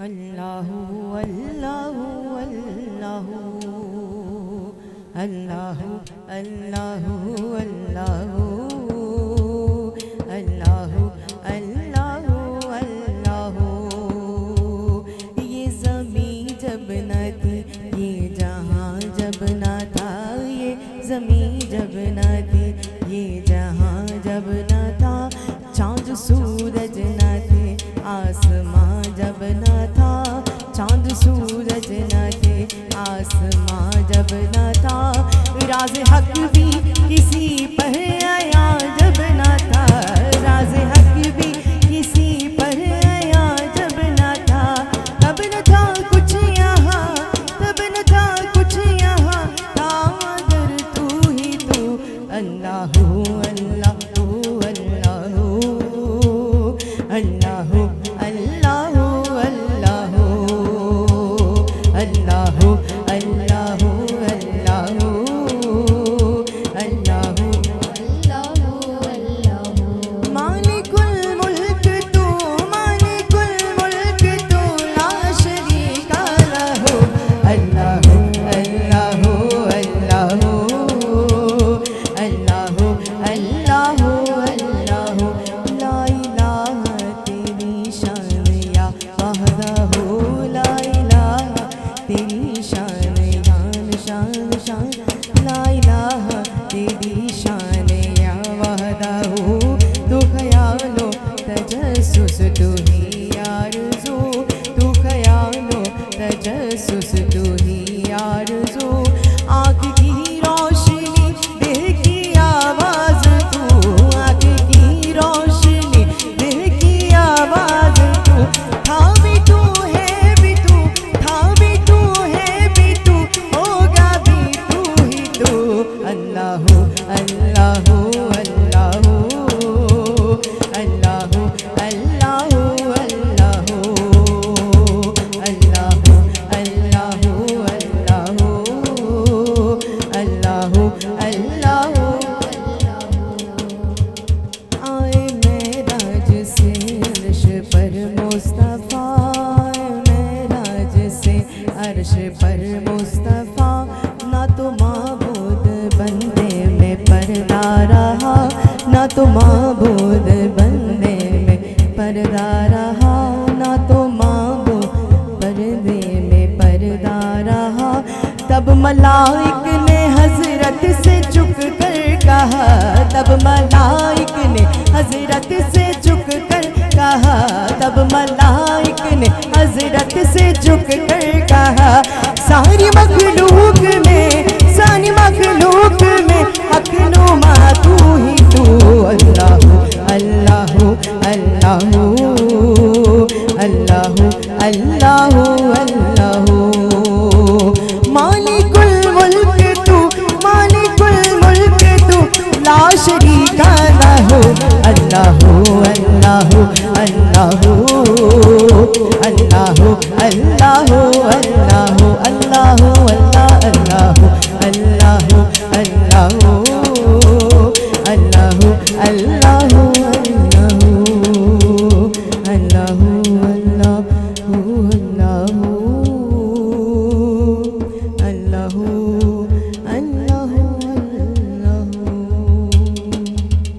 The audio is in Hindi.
अल्लाहु अल्लाहु अल्लाहु अल्लाहु अल्लाहु अल्लाहु अल्लाहु अल्लाहु अल्लाहु। ये ज़मीं जब न थी, ये जहां जब न था, ये ज़मीं जब न थी, ये जहां जब न था, चाँद सूरज न थे, आसमां जब न था, चाँद सूरज न थे, आसमां जब न था, राज़ हक भी किसी पर आया जब न था, राज़ हक भी किसी पर आया जब न था, तब न था कुछ यहाँ, तब न था कुछ यहाँ, था अगर तू ही तू। अल्लाहु अल्लाहु अल्लाहु अल्लाहु अल्लाहु अल्लाहु अल्लाहु अल्लाहु अल्लाहु अल्लाहु अल्लाहु। मालिकुल मुल्क तू, मालिकुल मुल्क तू, ला शरीका लहू। अल्लाहु अल्लाहु अल्लाहु अल्लाहु अल्लाहु अल्लाहु। ला इलाहा तेरी शान या वहदहू, ला इलाहा तेरी शान शान शान शान, ला इलाहा तेरी शान या वहदहू। तू ख्यालो तजस्सुस तू ही आरज़ू, तू ख्यालो तजस्सुस तू ही आरज़ू। आँख की रोशनी दिल की आवाज़ तू, आँख की रोशनी दिल की आवाज़ तू। था भी तू है भी तू, था भी तू है भी तू, होगा भी तू ही तू। अल्लाहु अल्लाहु अल्लाहु अल्लाहु अल्लाहु अल्लाहु अल्लाहु अल्लाहु अल्लाहु अल्लाहु अल्लाहु। आए मेराज से अर्श पर मुस्तफ़ा, मेराज से अर्श पर मुस्तफ़ा, ना तो माबूद बंदे में पर्दा रहा, ना तो माबूद बंदे में पर्दा रहा, ना तो माबूद पर्दे में पर्दा रहा। तब मलाइक ने हजरत से झुक कर कहा, तब मलाइक ने हजरत से झुक कर कहा, तब मलाइक ने हजरत से झुक कर कहा, सारी मखलूक में, सारी मखलूक में हकनुमा तू ही तू। अल्लाहु अल्लाहु अल्लाहु अल्लाहु अल्लाहु अल्लाहु। मालिकुल मुल्क तू, मालिकुल मुल्क तू, ला शरीका लहू। अल्लाहु अल्लाहु